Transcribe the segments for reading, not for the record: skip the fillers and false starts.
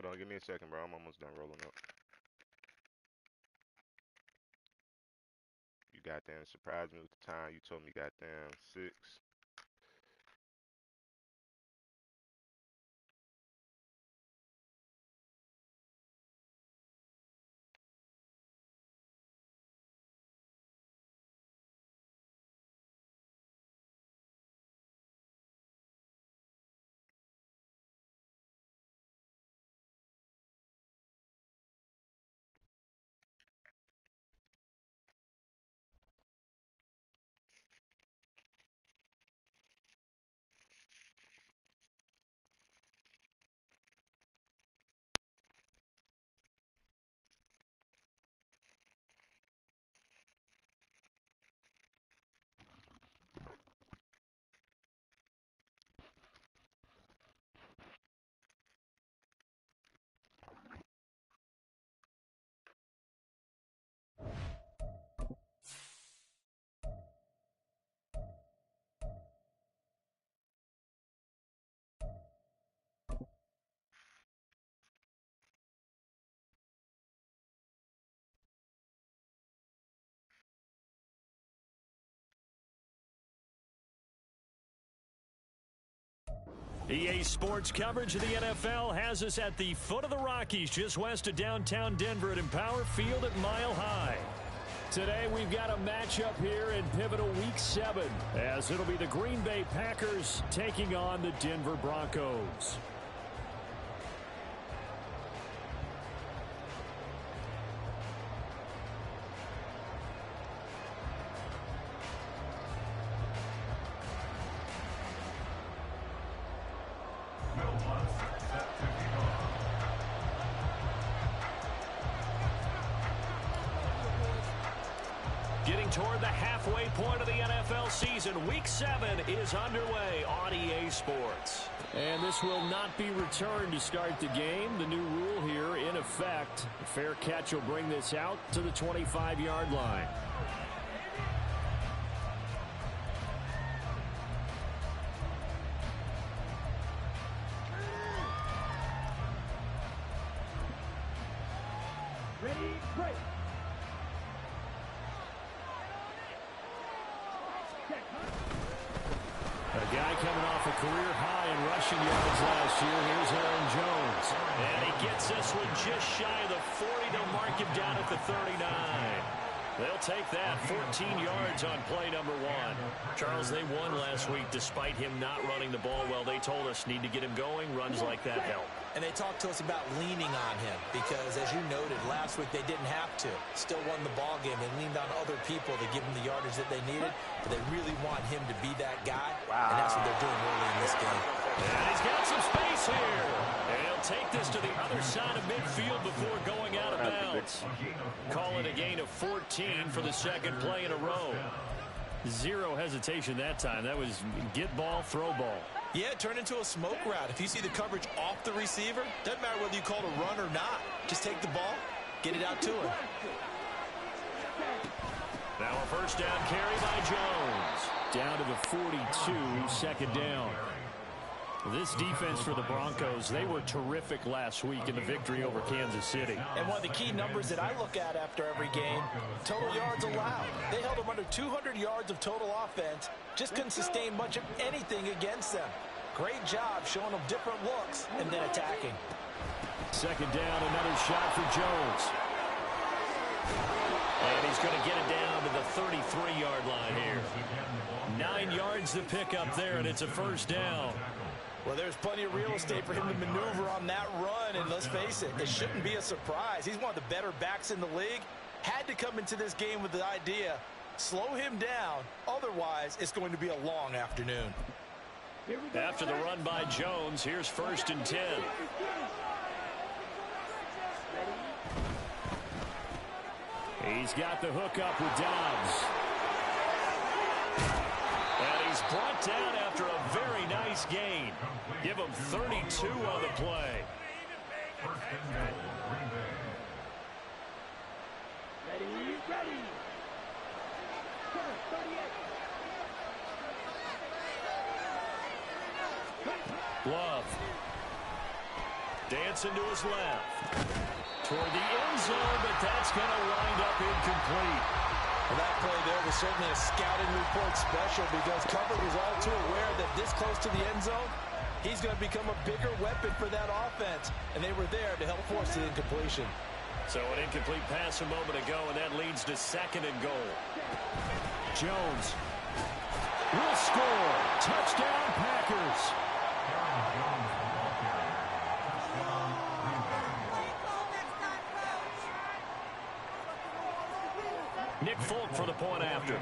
Hold on, give me a second, bro. I'm almost done rolling up. You goddamn surprised me with the time. You told me goddamn 6. EA Sports coverage of the NFL has us at the foot of the Rockies, just west of downtown Denver at Empower Field at Mile High. Today we've got a matchup here in pivotal Week 7, as it'll be the Green Bay Packers taking on the Denver Broncos. Getting toward the halfway point of the NFL season, Week 7 is underway on EA Sports. And this will not be returned to start the game. The new rule here in effect. A fair catch will bring this out to the 25-yard line. Ready, break. A guy coming off a career high in rushing yards last year. Here's Aaron Jones. And he gets this one just shy of the 40. They'll mark him down at the 39. They'll take that. 14 yards on play number 1. Charles, they won last week despite him not running the ball well. They told us need to get him going. Runs like that help. And they talked to us about leaning on him because, as you noted, last week they didn't have to. Still won the ball game. They leaned on other people to give them the yardage that they needed, but they really want him to be that guy, and that's what they're doing early in this game. And he's got some space here. And he'll take this to the other side of midfield before going out of bounds. Call it a gain of 14 for the second play in a row. Zero hesitation that time. That was get ball, throw ball. Yeah, turn into a smoke route. If you see the coverage off the receiver, doesn't matter whether you call it a run or not. Just take the ball, get it out to him. Now a first down carry by Jones. Down to the 42, second down. This defense for the Broncos, they were terrific last week in the victory over Kansas City. And one of the key numbers that I look at after every game, total yards allowed. They held them under 200 yards of total offense, just couldn't sustain much of anything against them. Great job showing them different looks and then attacking. Second down, another shot for Jones. And he's going to get it down to the 33-yard line here. 9 yards to pick up there, and it's a first down. Well, there's plenty of real estate for him to maneuver on that run, and let's face it, it shouldn't be a surprise. He's one of the better backs in the league. Had to come into this game with the idea, slow him down, otherwise it's going to be a long afternoon. After the run by Jones, here's 1st and 10. He's got the hook up with Dobbs. And he's brought down after a very nice gain. Give him 32 on the play. Ready. Love. Dancing to his left. Toward the end zone, but that's going to wind up incomplete. Well, that play there was certainly a scouting report special because Cover was all too aware that this close to the end zone, he's going to become a bigger weapon for that offense. And they were there to help force the incompletion. So an incomplete pass a moment ago, and that leads to 2nd and goal. Jones will score. Touchdown, Packers. Nick Folk for the point after.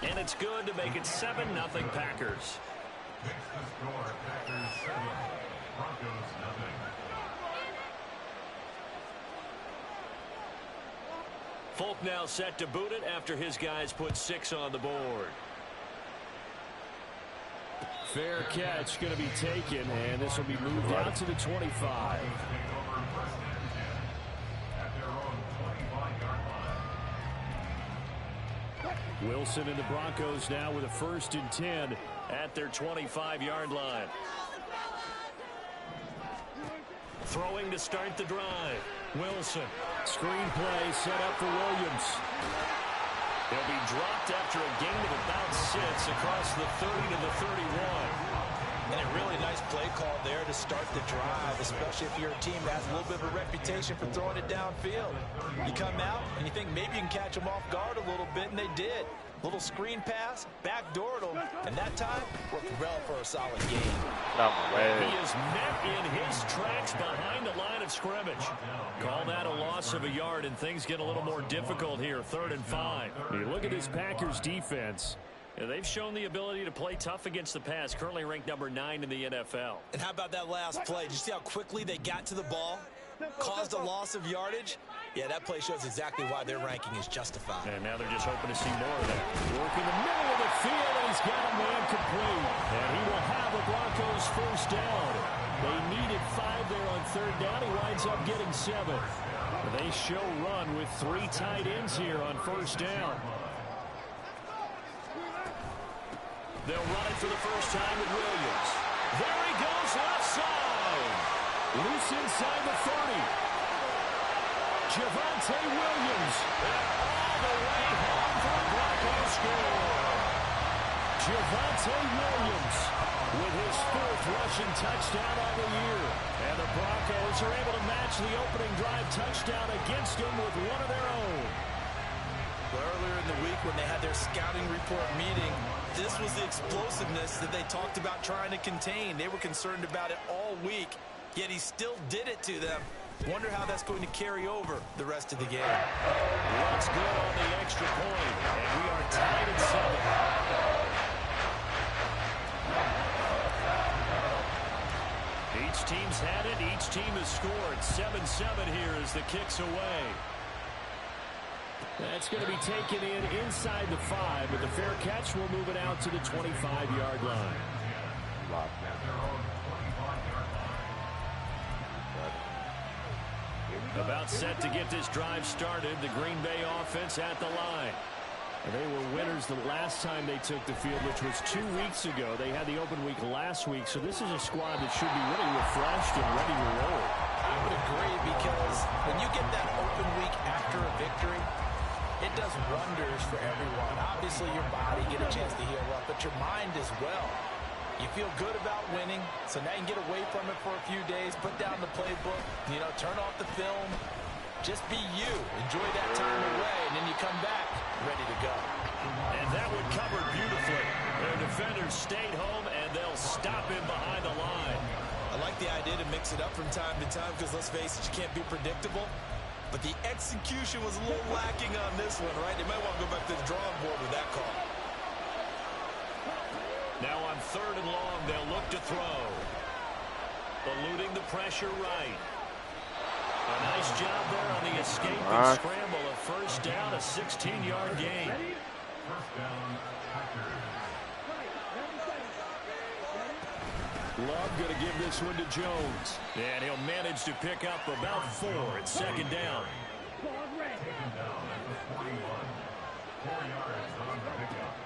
And it's good to make it 7-0 Packers. Folk now set to boot it after his guys put 6 on the board. Fair catch going to be taken, and this will be moved out to the 25. Wilson and the Broncos now with a 1st and 10 at their 25-yard line. Throwing to start the drive. Wilson. Screen play set up for Williams. He'll be dropped after a gain of about 6 across the 30 to the 31. And a really nice play call there to start the drive, especially if you're a team that has a little bit of a reputation for throwing it downfield. You come out and you think maybe you can catch them off guard a little bit, and they did. Little screen pass, backdoored them, and that time worked well for a solid gain. He is met in his tracks behind the line of scrimmage. Call that a loss of a yard, and things get a little more difficult here, 3rd and 5. You look at this Packers defense. They've shown the ability to play tough against the pass, currently ranked number 9 in the NFL. And how about that last play? Did you see how quickly they got to the ball? Caused a loss of yardage? Yeah, that play shows exactly why their ranking is justified. And now they're just hoping to see more of that. Work in the middle of the field, and he's got a man complete. And he will have the Broncos 1st down. They needed 5 there on 3rd down. He winds up getting 7. They show run with 3 tight ends here on 1st down. They'll run it for the first time with Williams. There he goes, left side. Loose inside the 30. Javonte Williams. And all the way home for the Broncos score. Javonte Williams with his 4th rushing touchdown on the year. And the Broncos are able to match the opening drive touchdown against him with one of their own. Earlier in the week when they had their scouting report meeting, this was the explosiveness that they talked about trying to contain. They were concerned about it all week, yet he still did it to them. Wonder how that's going to carry over the rest of the game. That's good on the extra point, and we are tied at 7. Each team's had it. Each team has scored. 7-7 here as the kick's away. That's going to be taken inside the 5, but the fair catch will move it out to the 25-yard line. About set to get this drive started, the Green Bay offense at the line. And they were winners the last time they took the field, which was 2 weeks ago. They had the open week last week, so this is a squad that should be really refreshed and ready to roll. I would agree, because when you get that open week after a victory, it does wonders for everyone. Obviously, your body get a chance to heal up, but your mind as well. You feel good about winning, so now you can get away from it for a few days, put down the playbook, turn off the film. Just be you. Enjoy that time away, and then you come back ready to go. And that one covered beautifully. Their defenders stayed home, and they'll stop him behind the line. I like the idea to mix it up from time to time because, let's face it, you can't be predictable. But the execution was a little lacking on this one, right? They might want to go back to the drawing board with that call. Now on 3rd and long, they'll look to throw. Eluding the pressure right. A nice job there on the escape and scramble. A 1st down, a 16-yard gain. Love going to give this one to Jones. And he'll manage to pick up about 4 at 2nd down.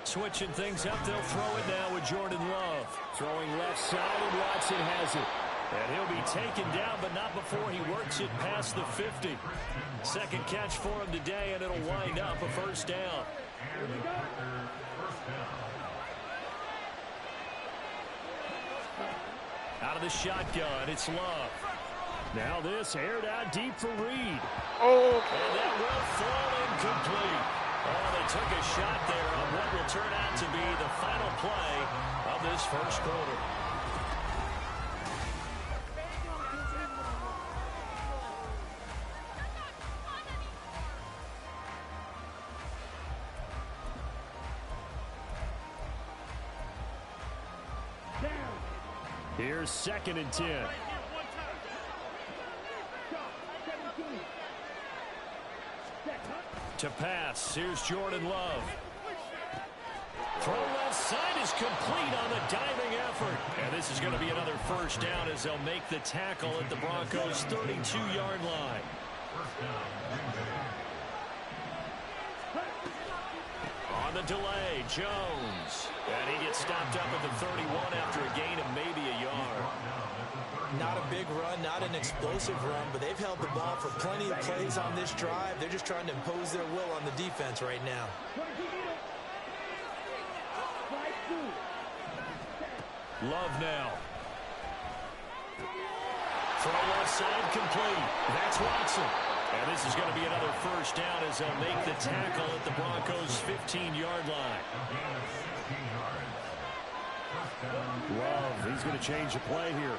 Switching things up, they'll throw it now with Jordan Love. Throwing left side, and Watson has it. And he'll be taken down, but not before he works it past the 50. Second catch for him today, and it'll wind up a first down. Out of the shotgun, it's Love. Now this aired out deep for Reed. Oh, and that will fall incomplete. Oh, they took a shot there on what will turn out to be the final play of this first quarter. Here's 2nd and 10. To pass, here's Jordan Love. Throw left side is complete on the diving effort. And this is going to be another first down as they'll make the tackle at the Broncos' 32-yard line. On the delay, Jones. And he gets stopped up at the 31 after a gain of maybe a yard. Not a big run, not an explosive run, but they've held the ball for plenty of plays on this drive. They're just trying to impose their will on the defense right now. Love now. Throw left side complete. That's Watson. And this is going to be another first down as they'll make the tackle at the Broncos' 15-yard line. Love, he's going to change the play here.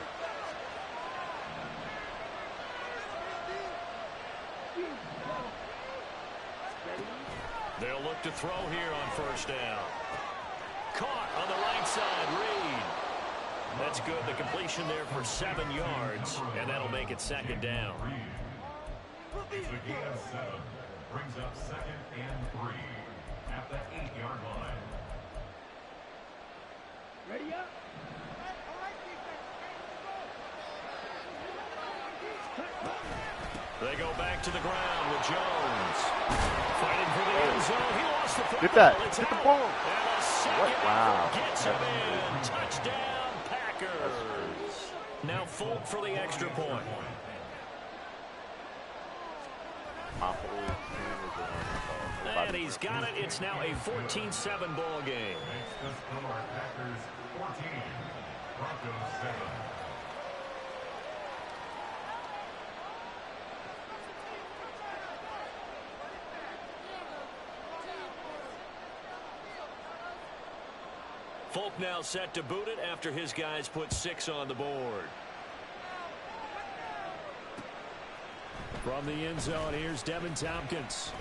They'll look to throw here on first down. Caught on the right side, Reed. That's good. The completion there for 7 yards, and that'll make it 2nd down. It's a gain of 7. Brings up 2nd and 3 at the 8-yard line. Ready up. They go back to the ground with Jones. Fighting for the end zone. He lost the football. get that. It's Get the out. ball. And a second Wow. effort gets him in. Touchdown, Packers. Now Folk for the extra point. And he's got it. It's now a 14-7 ball game. Packers 14, Broncos 7. Folk now set to boot it after his guys put 6 on the board. From the end zone, here's Devin Tompkins.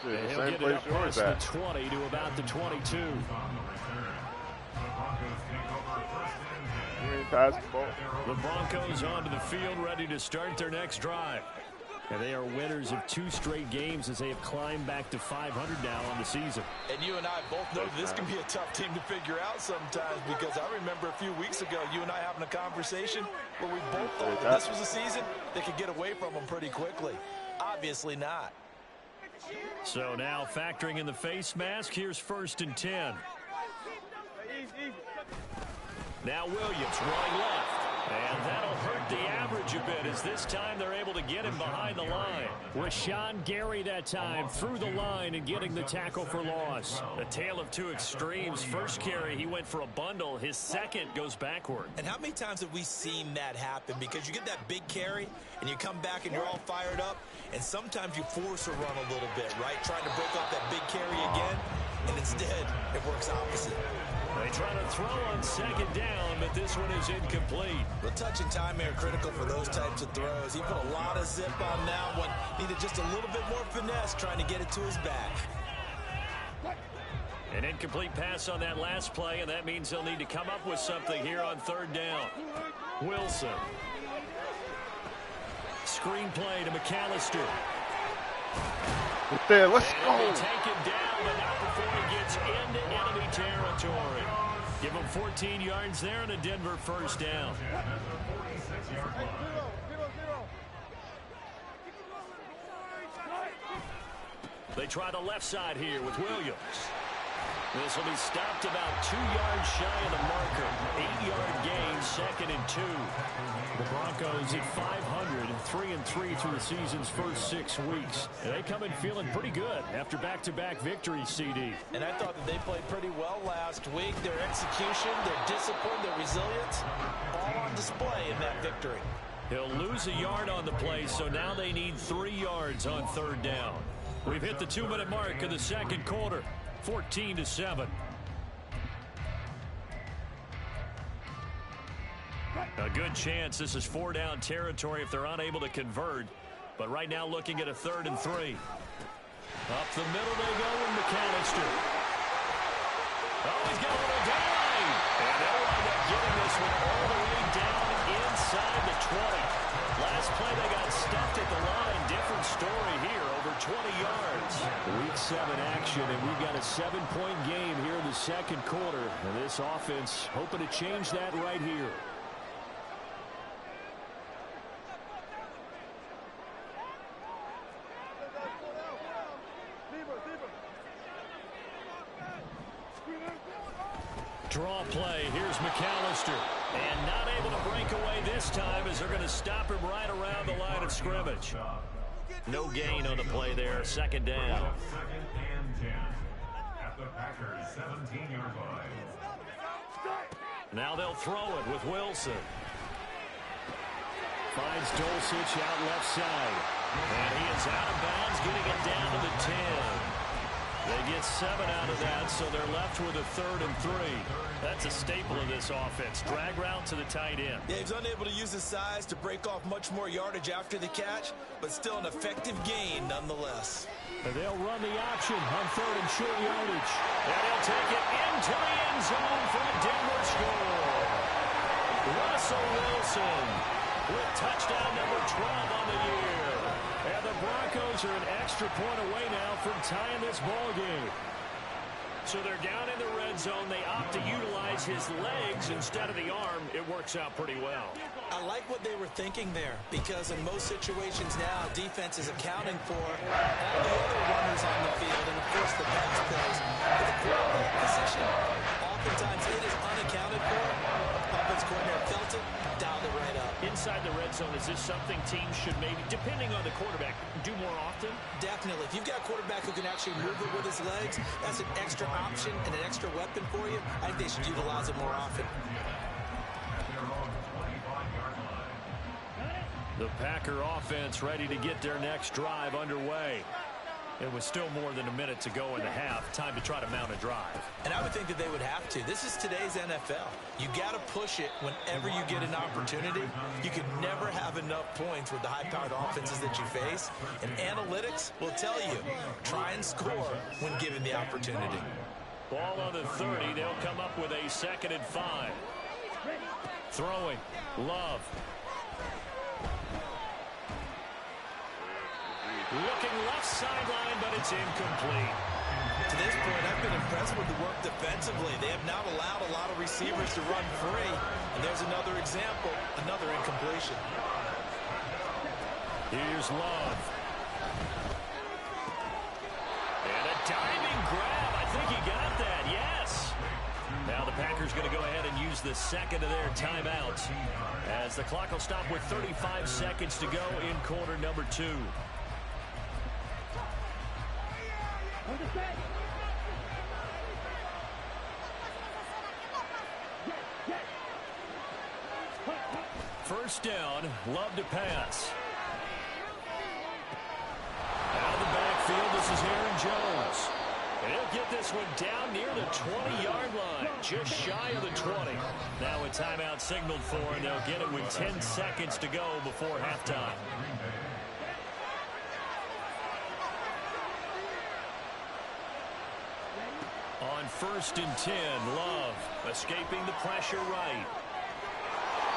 And he'll get it up past the 20 to about the 22. The Broncos onto the field, ready to start their next drive. And they are winners of 2 straight games as they have climbed back to 500 now on the season. And you and I both know this can be a tough team to figure out sometimes, because I remember a few weeks ago you and I having a conversation where we both thought that this was a season they could get away from them pretty quickly. Obviously not. So now factoring in the face mask, here's 1st and 10. Now Williams running left. And that'll hurt the average a bit as this time they're able to get him behind the line. Rashawn Gary that time through the line and getting the tackle for loss. A tale of 2 extremes. First carry, he went for a bundle. His second goes backward. And how many times have we seen that happen? Because you get that big carry and you come back and you're all fired up, and sometimes you force a run a little bit, right? Trying to break off that big carry again, and instead it works opposite. They try to throw on 2nd down, but this one is incomplete. The touch and time are critical for those types of throws. He put a lot of zip on that one. Needed just a little bit more finesse trying to get it to his back. An incomplete pass on that last play, and that means they'll need to come up with something here on 3rd down. Wilson. Screen play to McAllister. There, let's go. They take him down, but not before he gets into enemy territory. Give him 14 yards there and a Denver first down. They try the left side here with Williams. This will be stopped about 2 yards shy of the marker. 8-yard gain, 2nd and 2. The Broncos at 500 and 3-3 through the season's first 6 weeks. And they come in feeling pretty good after back-to-back victories, CD. And I thought that they played pretty well last week. Their execution, their discipline, their resilience, all on display in that victory. He'll lose a yard on the play, so now they need 3 yards on 3rd down. We've hit the 2-minute mark of the second quarter. 14-7. A good chance this is 4-down territory if they're unable to convert. But right now looking at a 3rd and 3. Up the middle they go with McAllister. Oh, he's got a little dive. And they'll wind up getting this one all the way down inside the 20. Last play they got stuffed at the line. Different story here, over 20 yards. Week 7 action, and we've got a 7-point game here in the second quarter. And this offense hoping to change that right here. Draw play. Here's McAllister. And not able to break away this time as they're going to stop him right around the line of scrimmage. No gain on the play there. 2nd down. 2nd and 10 at the Packers' 17-yard line. Now they'll throw it with Wilson. Finds Dulcich out left side. And he is out of bounds, getting it down to the 10. They get 7 out of that, so they're left with a 3rd and 3. That's a staple of this offense. Drag route to the tight end. Yeah, he's unable to use his size to break off much more yardage after the catch, but still an effective gain nonetheless. And they'll run the option on 3rd and short yardage. And he'll take it into the end zone for a Denver score. Russell Wilson with touchdown number 12 on the year. And the Broncos are an extra point away now from tying this ball game. So they're down in the red zone. They opt to utilize his legs instead of the arm. It works out pretty well. I like what they were thinking there, because in most situations now, defense is accounting for all the other runners on the field and, of course, the pass plays. But the quarterback position, oftentimes it is unaccounted for. Offense coordinator felt it, dialed it right up. Inside the red zone, is this something teams should maybe, depending on the quarterback, do more often? Definitely. If you've got a quarterback who can actually move it with his legs, that's an extra option and an extra weapon for you. I think they should utilize it more often. The Packer offense ready to get their next drive underway. It was still more than a minute to go in the half. Time to try to mount a drive. And I would think that they would have to. This is today's NFL. You got to push it whenever you get an opportunity. You can never have enough points with the high-powered offenses that you face. And analytics will tell you, try and score when given the opportunity. Ball on the 30. They'll come up with a 2nd and 5. Throwing. Love. Looking left sideline, but it's incomplete. To this point, I've been impressed with the work defensively. They have not allowed a lot of receivers to run free. And there's another example, another incompletion. Here's Love. And a diving grab. I think he got that, yes. Now the Packers going to go ahead and use the 2nd of their timeouts, as the clock will stop with 35 seconds to go in quarter number 2. First down, Love to pass. Out of the backfield, this is Aaron Jones. And he'll get this one down near the 20-yard line, just shy of the 20. Now a timeout signaled for, and they'll get it with 10 seconds to go before halftime. On 1st and 10, Love escaping the pressure right.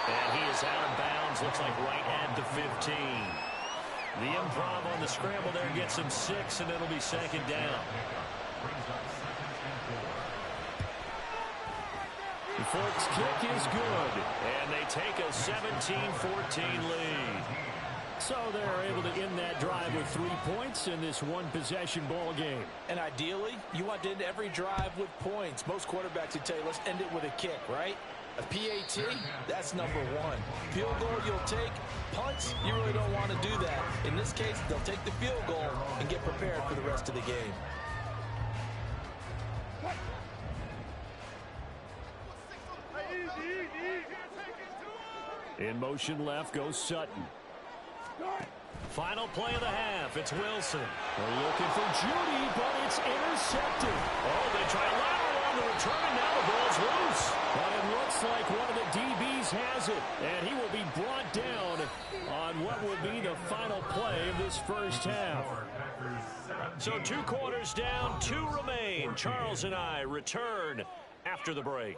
And he is out of bounds, looks like right at the 15. The improv on the scramble there gets him 6, and it'll be 2nd down. The Forks kick is good. And they take a 17-14 lead. So they're able to end that drive with 3 points in this one-possession ball game. And ideally, you want to end every drive with points. Most quarterbacks would tell you, let's end it with a kick, right? A PAT, that's number one. Field goal you'll take. Punts, you really don't want to do that. In this case, they'll take the field goal and get prepared for the rest of the game. In motion left goes Sutton. Final play of the half. It's Wilson. They're looking for Judy, but it's intercepted. Oh, they try a lateral on the return, and now the ball's loose. But it looks like one of the DBs has it, and he will be brought down on what will be the final play of this first half. So 2 quarters down, 2 remain. Charles and I return after the break.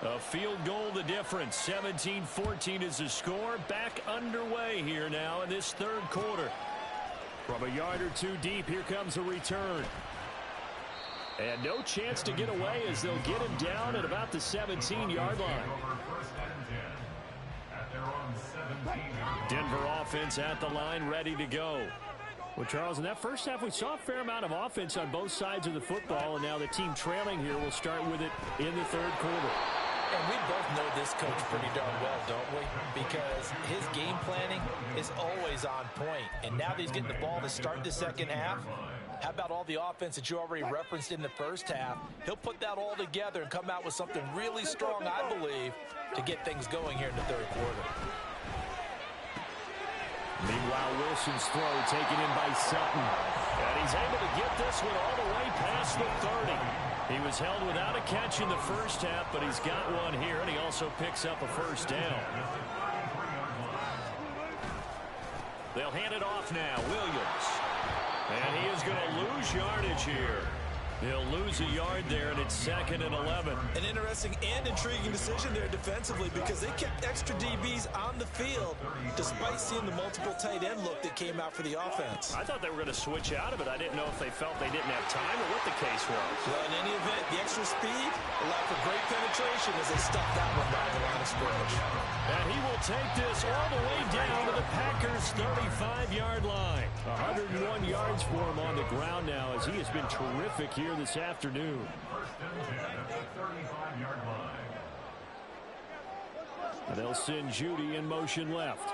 A field goal the difference. 17-14 is the score. Back underway here now in this third quarter. From a yard or 2 deep, here comes a return. And no chance to get away as they'll get him down at about the 17-yard line. Denver offense at the line, ready to go. Well, Charles, in that first half, we saw a fair amount of offense on both sides of the football, and now the team trailing here will start with it in the third quarter. And we both know this coach pretty darn well, don't we? Because his game planning is always on point. And now that he's getting the ball to start the second half, how about all the offense that you already referenced in the first half? He'll put that all together and come out with something really strong, I believe, to get things going here in the third quarter. Meanwhile, Wilson's throw taken in by Sutton. And he's able to get this one all the way past the 30. He was held without a catch in the first half, but he's got one here, and he also picks up a first down. They'll hand it off now. Williams. And he is going to lose yardage here. He'll lose a yard there, and it's 2nd and 11. An interesting and intriguing decision there defensively because they kept extra DBs on the field despite seeing the multiple tight end look that came out for the offense. I thought they were going to switch out of it. I didn't know if they felt they didn't have time or what the case was. Well, in any event, the extra speed allowed for great penetration as they stuffed that one by the line of scrimmage. And he will take this all the way down to the Packers' 35-yard line. 101 yards for him on the ground now as he has been terrific here this afternoon. And they'll send Judy in motion left.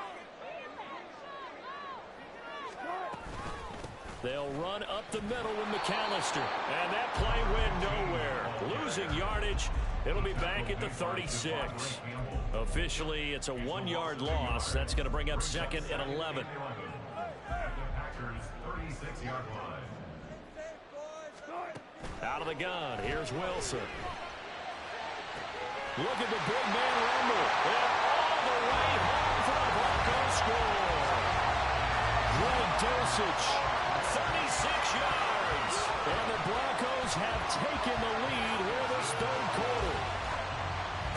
They'll run up the middle with McAllister. And that play went nowhere. Losing yardage. It'll be back at the 36. Officially, it's a 1-yard loss. That's going to bring up 2nd and 11. Out of the gun, here's Wilson. Look at the big man rumble. And all the way home for the Broncos score. Greg Dulcich. 36 yards. And the Broncos have taken the lead here this third quarter.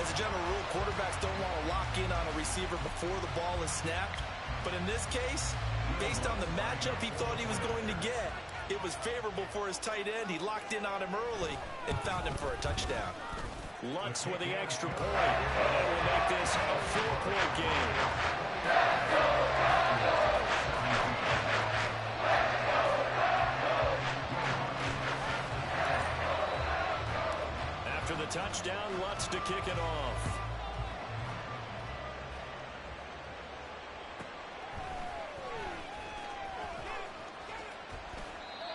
As a general rule, quarterbacks don't want to lock in on a receiver before the ball is snapped. But in this case, based on the matchup he thought he was going to get, it was favorable for his tight end. He locked in on him early and found him for a touchdown. Lutz with the extra point. And that will make this a 4-point game. After the touchdown, Lutz to kick it off.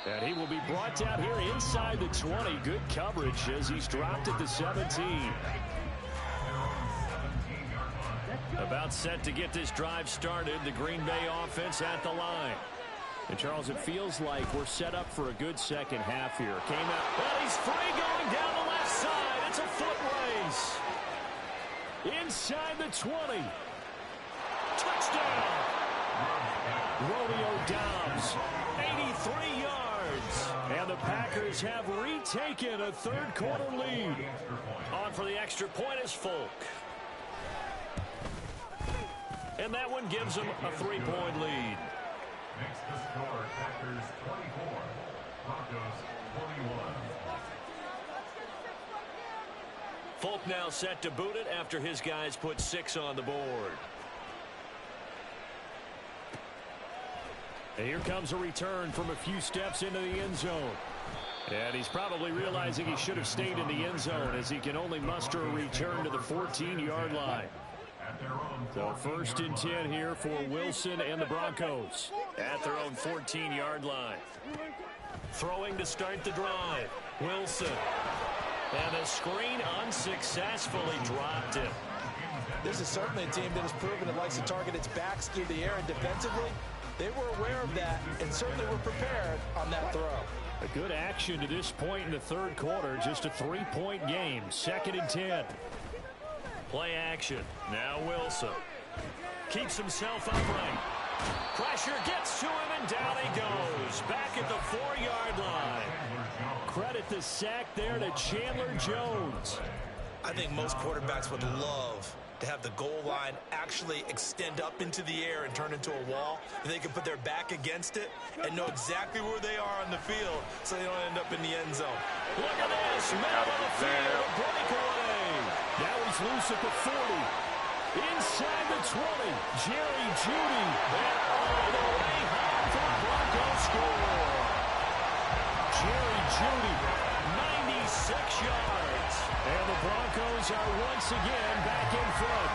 And he will be brought down here inside the 20. Good coverage as he's dropped at the 17. About set to get this drive started. The Green Bay offense at the line. And, Charles, it feels like we're set up for a good second half here. Came out. Well, he's free going down the side. It's a foot race. Inside the 20. Touchdown. Romeo Doubs, 83 yards. And the Packers have retaken a third-quarter lead. On for the extra point is Folk. And that one gives them a 3-point lead. Makes the score Packers 24, Broncos 41. Folk now set to boot it after his guys put 6 on the board. And here comes a return from a few steps into the end zone. And he's probably realizing he should have stayed in the end zone as he can only muster a return to the 14-yard line. So 1st and 10 here for Wilson and the Broncos. At their own 14-yard line. Throwing to start the drive. Wilson. And the screen unsuccessfully dropped him. This is certainly a team that has proven it likes to target its backs through the air, and defensively, they were aware of that and certainly were prepared on that throw. A good action to this point in the third quarter. Just a 3-point game. 2nd and 10. Play action. Now Wilson. Keeps himself upright. Pressure gets to him, and down he goes. Back at the 4-yard line. Credit the sack there to Chandler Jones. I think most quarterbacks would love to have the goal line actually extend up into the air and turn into a wall. They can put their back against it and know exactly where they are on the field so they don't end up in the end zone. Look at this. Middle of the field. Breakaway. Now he's loose at the 40. Inside the 20. Jerry Jeudy. And all the way home for the Broncos score. Jerry Jeudy. 96 yards. And the Broncos are once again back in front.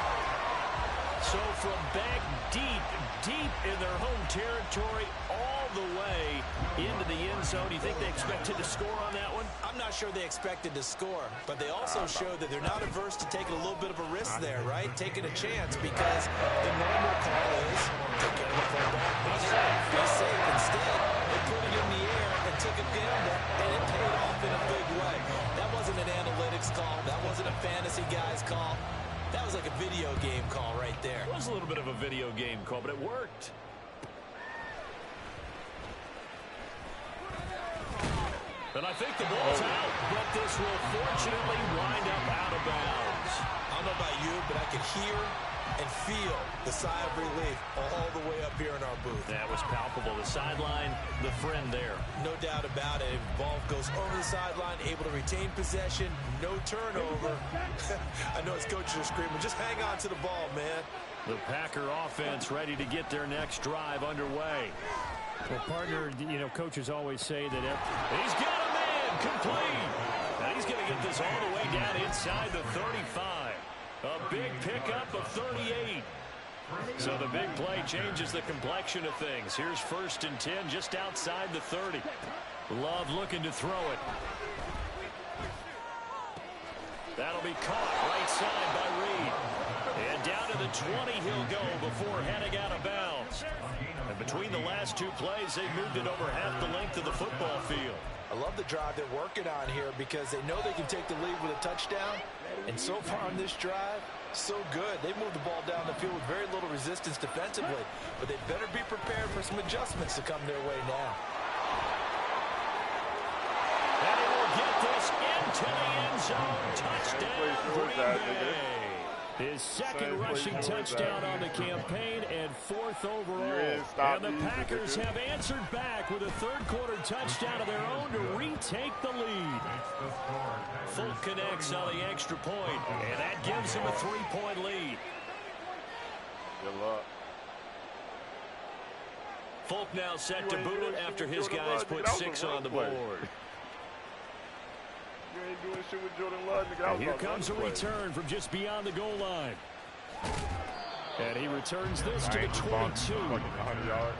So from back deep in their home territory all the way into the end zone, do you think they expected to score on that one? I'm not sure they expected to score, but they also showed that they're not averse to taking a little bit of a risk there, right? Taking a chance, because the normal call is take care of the football, be safe. Instead, they put it in the air and took a gamble, and it paid off in a big way. That wasn't an analytics call. That wasn't a fantasy guy's call. That was like a video game call right there. It was a little bit of a video game call, but it worked. And I think the ball's out, but this will fortunately wind up out of bounds. I don't know about you, but I could hear and feel the sigh of relief all the way up here in our booth. That was palpable. The sideline, the friend there. No doubt about it. Ball goes over the sideline, able to retain possession, no turnover. I know his coaches are screaming, just hang on to the ball, man. The Packer offense ready to get their next drive underway. Well, partner, you know, coaches always say that he's got a man complete. And he's going to get this all the way down inside the 35. A big pickup of 38. So the big play changes the complexion of things. Here's 1st and 10 just outside the 30. Love looking to throw it. That'll be caught right side by Reed. And down to the 20 he'll go before heading out of bounds. And between the last two plays, they moved it over half the length of the football field. I love the drive they're working on here because they know they can take the lead with a touchdown. And so far on this drive, so good. They moved the ball down the field with very little resistance defensively. But they better be prepared for some adjustments to come their way now. And he will get this into the end zone. Touchdown, Green Bay. His second rushing touchdown on the campaign and 4th overall. And the Packers have answered back with a third-quarter touchdown of their own to retake the lead. Folk connects on the extra point, and that gives him a 3-point lead. Good luck. Folk now set to boot it after his guys put 6 on the board. You ain't doing shit with Jordan Love, nigga. And here comes a return from just beyond the goal line. And he returns this to the 22. 100 yards.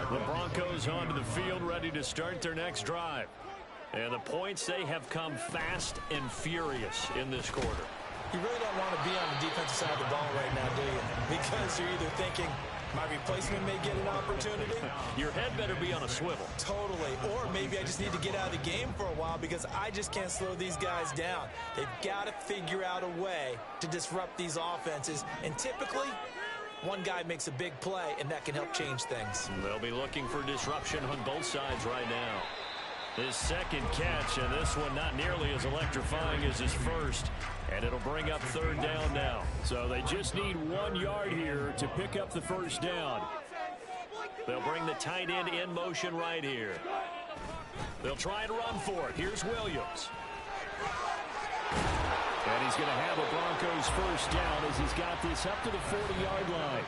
The Broncos onto the field ready to start their next drive. And the points, they have come fast and furious in this quarter. You really don't want to be on the defensive side of the ball right now, do you? Because you're either thinking, My replacement may get an opportunity. Your head better be on a swivel. Totally. Or maybe I just need to get out of the game for a while because I just can't slow these guys down. They've got to figure out a way to disrupt these offenses. And typically, one guy makes a big play, and that can help change things. They'll be looking for disruption on both sides right now. His second catch, and this one not nearly as electrifying as his first. And it'll bring up third down now. So they just need 1 yard here to pick up the first down. They'll bring the tight end in motion right here. They'll try and run for it. Here's Williams. And he's going to have a Broncos first down as he's got this up to the 40-yard line.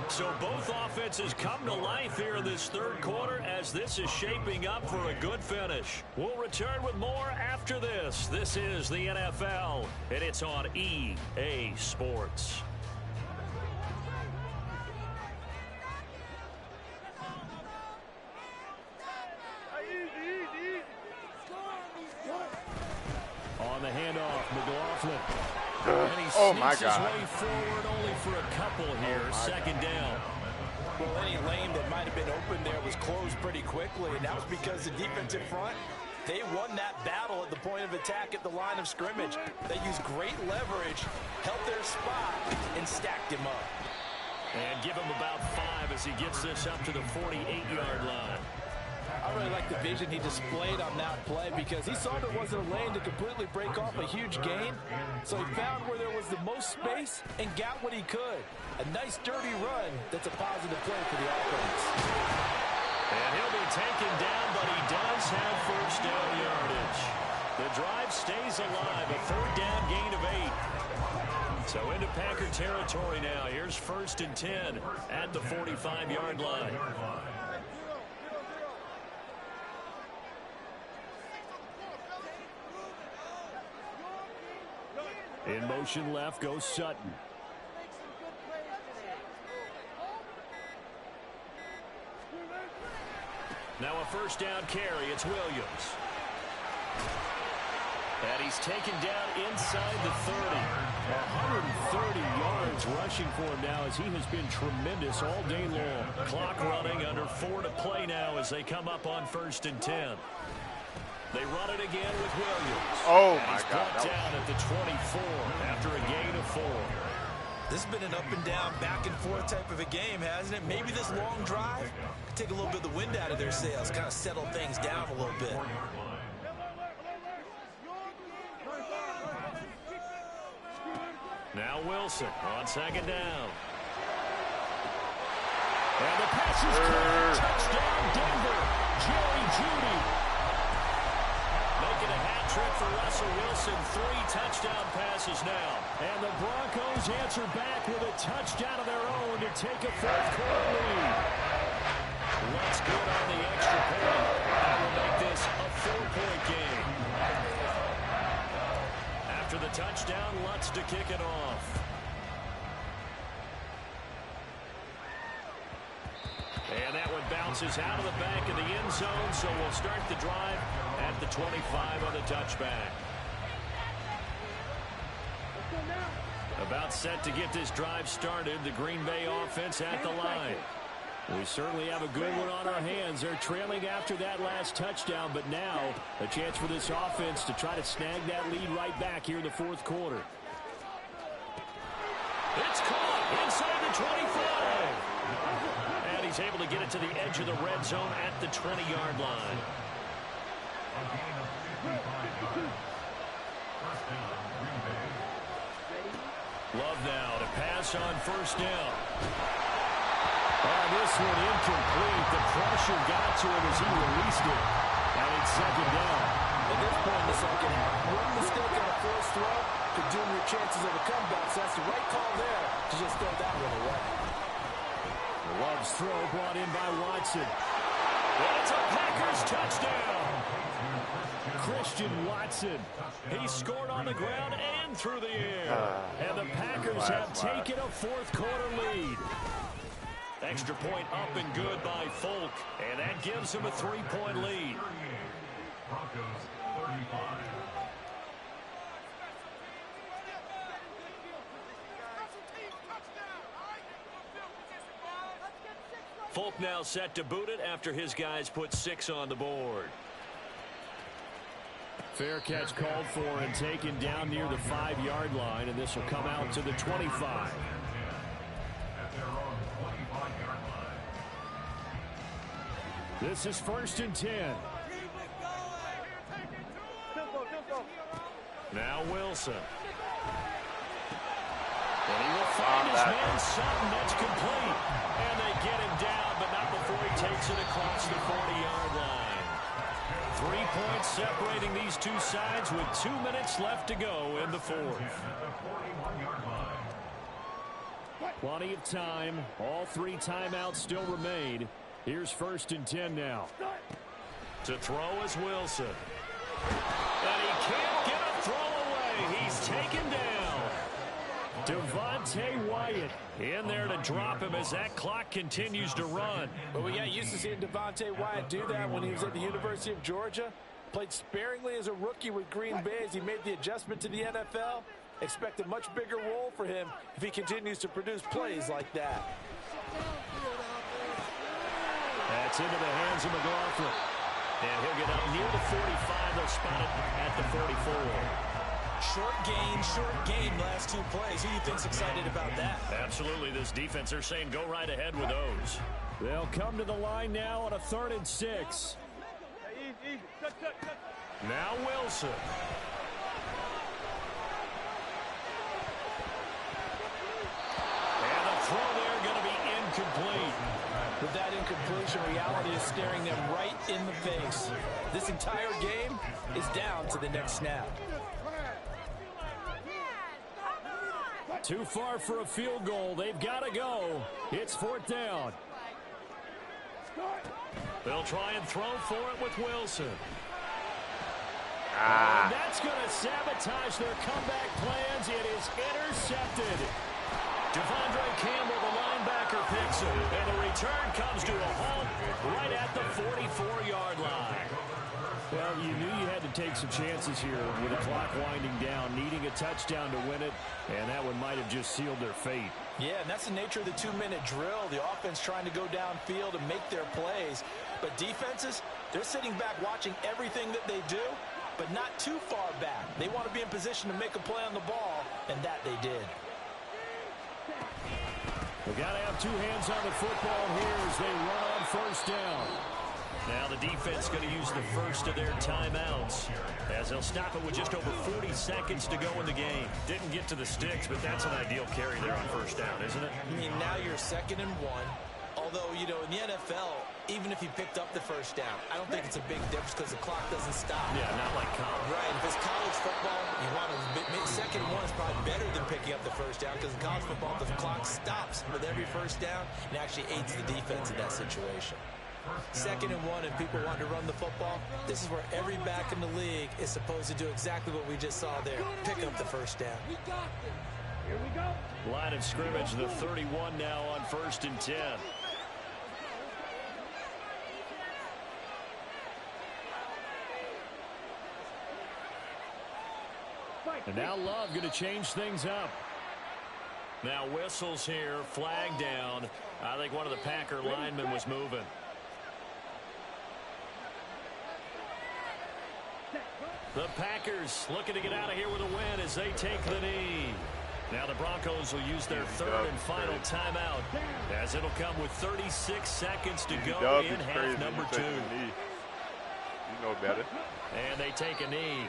So both offenses come to life here in this third quarter as this is shaping up for a good finish. We'll return with more after this. This is the NFL, and it's on EA Sports. On the handoff, McLaughlin. And he Oh, sneaks my his God. way forward only for a couple here. Second down. Well, any lane that might have been open there was closed pretty quickly, and that was because the defensive front, they won that battle at the point of attack at the line of scrimmage. They used great leverage, held their spot, and stacked him up. And give him about 5 as he gets this up to the 48-yard line. I really like the vision he displayed on that play because he saw there wasn't a lane to completely break off a huge gain. So he found where there was the most space and got what he could. A nice, dirty run that's a positive play for the offense. And he'll be taken down, but he does have first down yardage. The drive stays alive, a third down gain of 8. So into Packer territory now. Here's 1st and 10 at the 45-yard line. In motion left goes Sutton. Now a first down carry. It's Williams. And he's taken down inside the 30. 130 yards rushing for him now as he has been tremendous all day long. Clock running, under 4 to play now as they come up on 1st and 10. They run it again with Williams. Oh, and my he's God. brought down at the 24 after a gain of 4. This has been an up and down, back and forth type of a game, hasn't it? Maybe this long drive could take a little bit of the wind out of their sails, kind of settle things down a little bit. Now Wilson on 2nd down. And the pass is caught. Touchdown, Denver. Jerry Jeudy. Making a hat trick for Russell Wilson. 3 touchdown passes now. And the Broncos answer back with a touchdown of their own to take a fourth quarter lead. Lutz good on the extra point. That will make this a 4-point game. After the touchdown, Lutz to kick it off. And that one bounces out of the back of the end zone, so we'll start the drive at the 25 on the touchback. About set to get this drive started, the Green Bay offense at the line. We certainly have a good one on our hands. They're trailing after that last touchdown, but now a chance for this offense to try to snag that lead right back here in the fourth quarter. It's caught inside the 25. And he's able to get it to the edge of the red zone at the 20-yard line. Love now to pass on 1st down. This one incomplete. The pressure got to him as he released it. And it's 2nd down. At this point in the second half, one mistake on a forced throw could doom your chances of a comeback. So that's the right call there to just throw that one away. Love's throw brought in by Watson. And it's a Packers touchdown. Christian Watson. He scored on the ground and through the air. And the Packers have taken a fourth quarter lead. Extra point up and good by Folk. And that gives him a 3-point lead. Broncos 35. Folk now set to boot it after his guys put 6 on the board. Fair catch called for and taken down near the 5-yard line, and this will come out to the 25. This is 1st and 10. Now Wilson. And he will find his man Sutton. That's complete. And they get him down, but not before he takes it across the 40-yard line. 3 points separating these two sides with 2 minutes left to go in the fourth. Plenty of time. All 3 timeouts still remain. Here's 1st and 10 now. To throw is Wilson. And he can't get a throw away. He's taken down. Devontae Wyatt in there to drop him as that clock continues to run. But we got used to seeing Devontae Wyatt do that when he was at the University of Georgia. Played sparingly as a rookie with Green Bay as he made the adjustment to the NFL. Expect a much bigger role for him if he continues to produce plays like that. That's into the hands of McLaughlin. And he'll get up near the 45. They'll spot it at the 44. Short gain last 2 plays. Who do you think's excited about that? Absolutely. This defense, they're saying go right ahead with those. They'll come to the line now on a 3rd and 6. Now Wilson. And the throw there going to be incomplete. With that incompletion, reality is staring them right in the face. This entire game is down to the next snap. Too far for a field goal. They've got to go. It's 4th down. They'll try and throw for it with Wilson. And that's going to sabotage their comeback plans. It is intercepted. Devondre Campbell, the linebacker, picks it. And the return comes to a halt right at the 44-yard line. Well, you knew you had to take some chances here with the clock winding down, needing a touchdown to win it, and that one might have just sealed their fate. Yeah, and that's the nature of the 2-minute drill. The offense trying to go downfield and make their plays. But defenses, they're sitting back watching everything that they do, but not too far back. They want to be in position to make a play on the ball, and that they did. They got to have 2 hands on the football here as they run on 1st down. Now the defense going to use the first of their timeouts as they'll stop it with just over 40 seconds to go in the game. Didn't get to the sticks, but that's an ideal carry there on 1st down, isn't it? I mean, now you're 2nd and 1. Although, you know, in the NFL, even if he picked up the 1st down, I don't think it's a big difference because the clock doesn't stop. Yeah, not like college. Right. If it's college football, you want to 2nd and 1 is probably better than picking up the 1st down because in college football, the clock stops with every 1st down and actually aids the defense in that situation. 2nd and 1 and people want to run the football. This is where every back in the league is supposed to do exactly what we just saw there. Pick up the 1st down. Here we go. Line of scrimmage, the 31 now on 1st and 10. And now Love going to change things up. Now whistles here, flag down. I think one of the Packer linemen was moving. The Packers looking to get out of here with a win as they take the knee. Now the Broncos will use their 3rd and final timeout as it'll come with 36 seconds to go in half number 2. You know better. And they take a knee.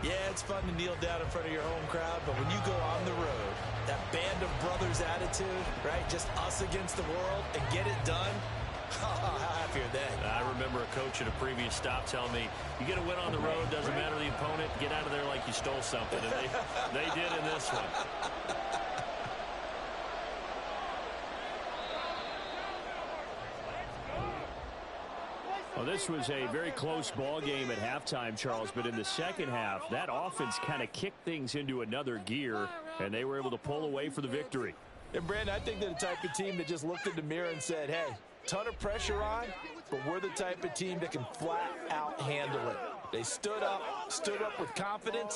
Yeah, it's fun to kneel down in front of your home crowd, but when you go on the road, that band of brothers attitude, right, just us against the world, and get it done, how happy are they? I remember a coach at a previous stop telling me, you get a win on the road, doesn't matter the opponent, get out of there like you stole something, and they did in this one. Well, this was a very close ball game at halftime, Charles, but in the second half, that offense kind of kicked things into another gear, and they were able to pull away for the victory. And, Brandon, I think they're the type of team that just looked in the mirror and said, hey, ton of pressure on, but we're the type of team that can flat out handle it. They stood up with confidence.